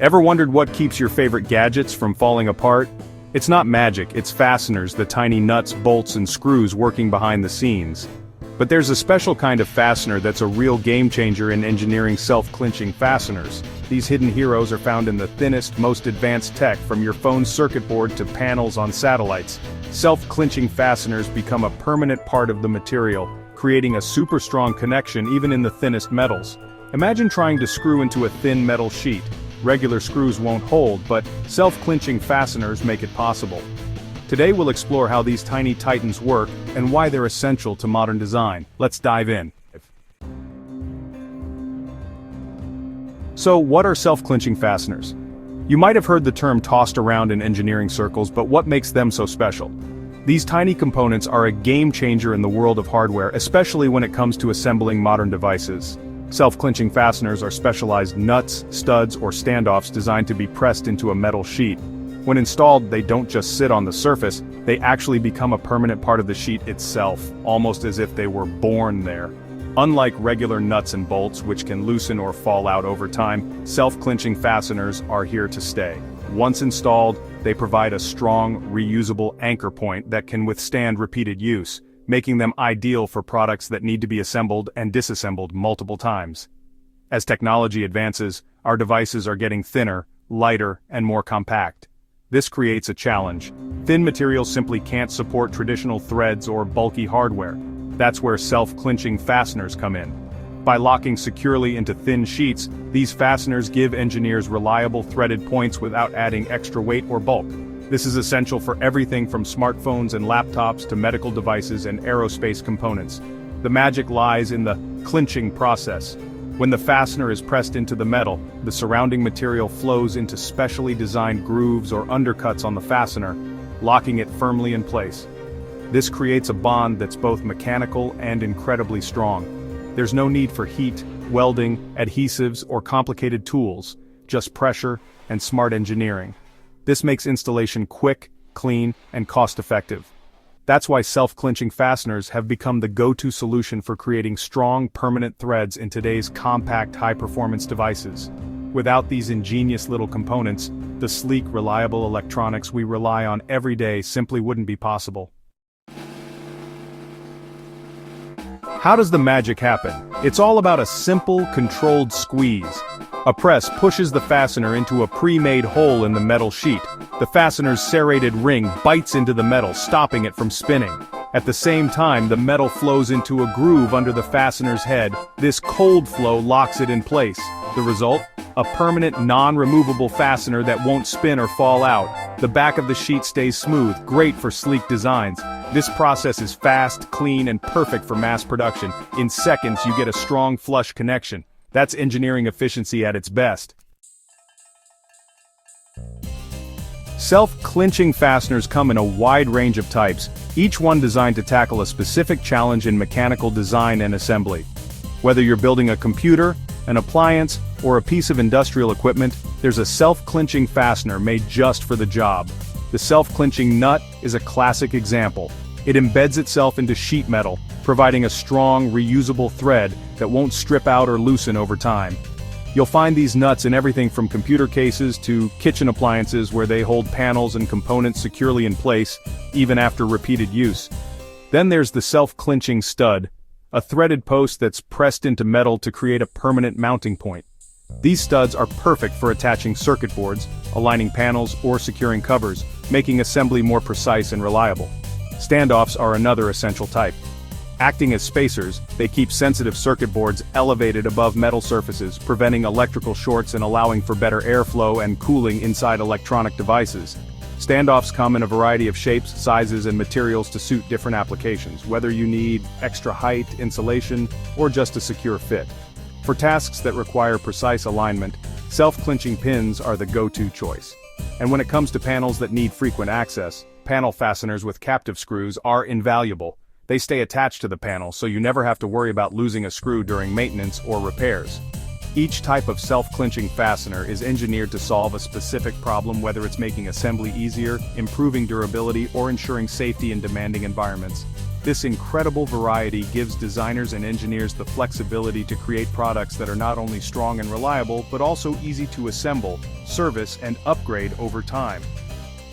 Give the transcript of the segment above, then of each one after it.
Ever wondered what keeps your favorite gadgets from falling apart? It's not magic, it's fasteners, the tiny nuts, bolts, and screws working behind the scenes. But there's a special kind of fastener that's a real game changer in engineering self-clinching fasteners. These hidden heroes are found in the thinnest, most advanced tech, from your phone's circuit board to panels on satellites. Self-clinching fasteners become a permanent part of the material, creating a super strong connection even in the thinnest metals. Imagine trying to screw into a thin metal sheet. Regular screws won't hold, but self-clinching fasteners make it possible. Today we'll explore how these tiny titans work and why they're essential to modern design. Let's dive in. So, what are self-clinching fasteners? You might have heard the term tossed around in engineering circles, but what makes them so special? These tiny components are a game changer in the world of hardware, especially when it comes to assembling modern devices. Self-clinching fasteners are specialized nuts, studs, or standoffs designed to be pressed into a metal sheet. When installed, they don't just sit on the surface, they actually become a permanent part of the sheet itself, almost as if they were born there. Unlike regular nuts and bolts, which can loosen or fall out over time, self-clinching fasteners are here to stay. Once installed, they provide a strong, reusable anchor point that can withstand repeated use, making them ideal for products that need to be assembled and disassembled multiple times. As technology advances, our devices are getting thinner, lighter, and more compact. This creates a challenge. Thin materials simply can't support traditional threads or bulky hardware. That's where self-clinching fasteners come in. By locking securely into thin sheets, these fasteners give engineers reliable threaded points without adding extra weight or bulk. This is essential for everything from smartphones and laptops to medical devices and aerospace components. The magic lies in the clinching process. When the fastener is pressed into the metal, the surrounding material flows into specially designed grooves or undercuts on the fastener, locking it firmly in place. This creates a bond that's both mechanical and incredibly strong. There's no need for heat, welding, adhesives, or complicated tools, just pressure and smart engineering. This makes installation quick, clean, and cost-effective. That's why self-clinching fasteners have become the go-to solution for creating strong, permanent threads in today's compact, high-performance devices. Without these ingenious little components, the sleek, reliable electronics we rely on every day simply wouldn't be possible. How does the magic happen? It's all about a simple, controlled squeeze. A press pushes the fastener into a pre-made hole in the metal sheet. The fastener's serrated ring bites into the metal, stopping it from spinning. At the same time, the metal flows into a groove under the fastener's head. This cold flow locks it in place. The result? A permanent, non-removable fastener that won't spin or fall out. The back of the sheet stays smooth, great for sleek designs. This process is fast, clean, and perfect for mass production. In seconds, you get a strong, flush connection. That's engineering efficiency at its best. Self-clinching fasteners come in a wide range of types, each one designed to tackle a specific challenge in mechanical design and assembly. Whether you're building a computer, an appliance, or a piece of industrial equipment, there's a self-clinching fastener made just for the job. The self-clinching nut is a classic example. It embeds itself into sheet metal, providing a strong, reusable thread that won't strip out or loosen over time. You'll find these nuts in everything from computer cases to kitchen appliances, where they hold panels and components securely in place, even after repeated use. Then there's the self-clinching stud, a threaded post that's pressed into metal to create a permanent mounting point. These studs are perfect for attaching circuit boards, aligning panels, or securing covers, making assembly more precise and reliable. Standoffs are another essential type. Acting as spacers, they keep sensitive circuit boards elevated above metal surfaces, preventing electrical shorts and allowing for better airflow and cooling inside electronic devices. Standoffs come in a variety of shapes, sizes, and materials to suit different applications, whether you need extra height, insulation, or just a secure fit. For tasks that require precise alignment, self-clinching pins are the go-to choice. And when it comes to panels that need frequent access, panel fasteners with captive screws are invaluable. They stay attached to the panel, so you never have to worry about losing a screw during maintenance or repairs. Each type of self-clinching fastener is engineered to solve a specific problem, whether it's making assembly easier, improving durability, or ensuring safety in demanding environments. This incredible variety gives designers and engineers the flexibility to create products that are not only strong and reliable but also easy to assemble, service, and upgrade over time.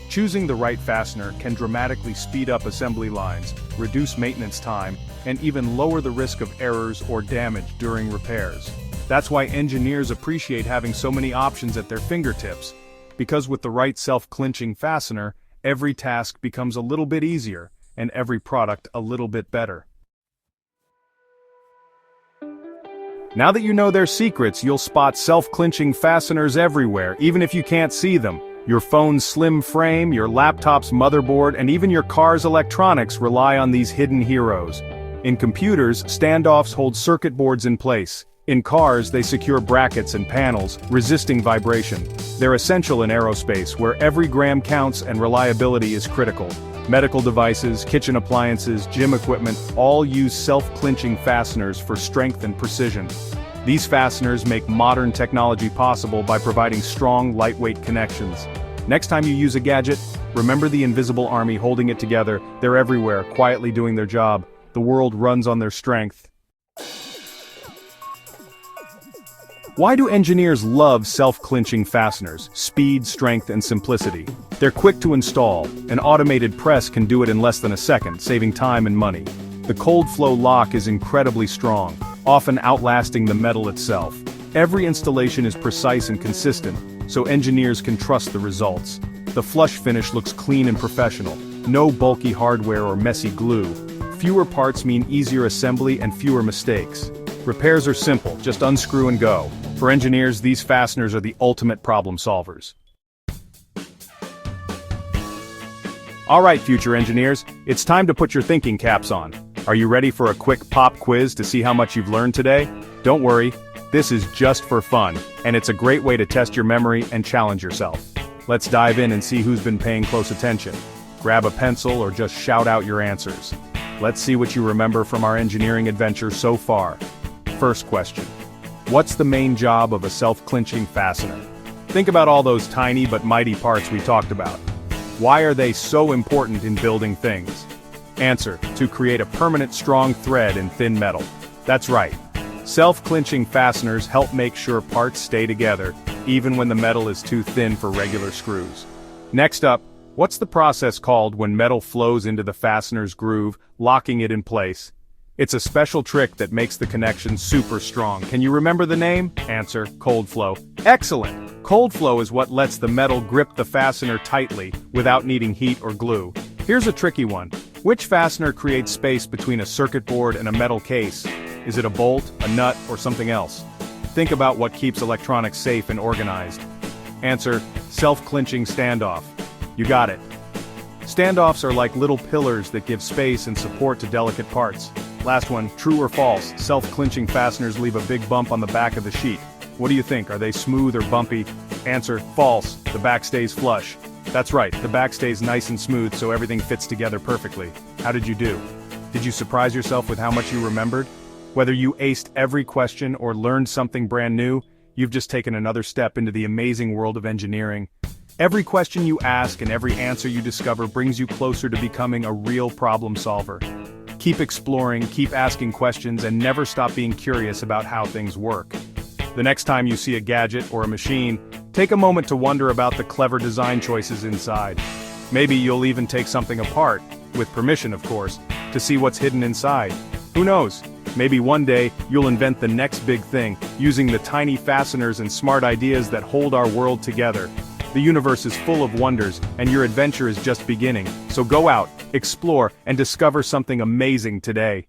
Choosing the right fastener can dramatically speed up assembly lines, reduce maintenance time, and even lower the risk of errors or damage during repairs. That's why engineers appreciate having so many options at their fingertips. Because with the right self-clinching fastener, every task becomes a little bit easier, and every product a little bit better. Now that you know their secrets, you'll spot self-clinching fasteners everywhere, even if you can't see them. Your phone's slim frame, your laptop's motherboard, and even your car's electronics rely on these hidden heroes. In computers, standoffs hold circuit boards in place. In cars, they secure brackets and panels, resisting vibration. They're essential in aerospace, where every gram counts and reliability is critical. Medical devices, kitchen appliances, gym equipment, all use self-clinching fasteners for strength and precision. These fasteners make modern technology possible by providing strong, lightweight connections. Next time you use a gadget, remember the invisible army holding it together. They're everywhere, quietly doing their job. The world runs on their strength. Why do engineers love self-clinching fasteners? Speed, strength, and simplicity. They're quick to install. An automated press can do it in less than a second, saving time and money. The cold flow lock is incredibly strong, often outlasting the metal itself. Every installation is precise and consistent, so engineers can trust the results. The flush finish looks clean and professional. No bulky hardware or messy glue. Fewer parts mean easier assembly and fewer mistakes. Repairs are simple, just unscrew and go. For engineers, these fasteners are the ultimate problem solvers. Alright, future engineers, it's time to put your thinking caps on. Are you ready for a quick pop quiz to see how much you've learned today? Don't worry, this is just for fun, and it's a great way to test your memory and challenge yourself. Let's dive in and see who's been paying close attention. Grab a pencil or just shout out your answers. Let's see what you remember from our engineering adventure so far. First question. What's the main job of a self-clinching fastener? Think about all those tiny but mighty parts we talked about. Why are they so important in building things? Answer: to create a permanent strong thread in thin metal. That's right. Self-clinching fasteners help make sure parts stay together, even when the metal is too thin for regular screws. Next up, what's the process called when metal flows into the fastener's groove, locking it in place? It's a special trick that makes the connection super strong. Can you remember the name? Answer: cold flow. Excellent! Cold flow is what lets the metal grip the fastener tightly without needing heat or glue. Here's a tricky one. Which fastener creates space between a circuit board and a metal case? Is it a bolt, a nut, or something else? Think about what keeps electronics safe and organized. Answer: self-clinching standoff. You got it. Standoffs are like little pillars that give space and support to delicate parts. Last one, true or false, self-clinching fasteners leave a big bump on the back of the sheet. What do you think, are they smooth or bumpy? Answer: false, the back stays flush. That's right, the back stays nice and smooth so everything fits together perfectly. How did you do? Did you surprise yourself with how much you remembered? Whether you aced every question or learned something brand new, you've just taken another step into the amazing world of engineering. Every question you ask and every answer you discover brings you closer to becoming a real problem solver. Keep exploring, keep asking questions, and never stop being curious about how things work. The next time you see a gadget or a machine, take a moment to wonder about the clever design choices inside. Maybe you'll even take something apart, with permission of course, to see what's hidden inside. Who knows? Maybe one day, you'll invent the next big thing, using the tiny fasteners and smart ideas that hold our world together. The universe is full of wonders, and your adventure is just beginning. So go out, explore, and discover something amazing today.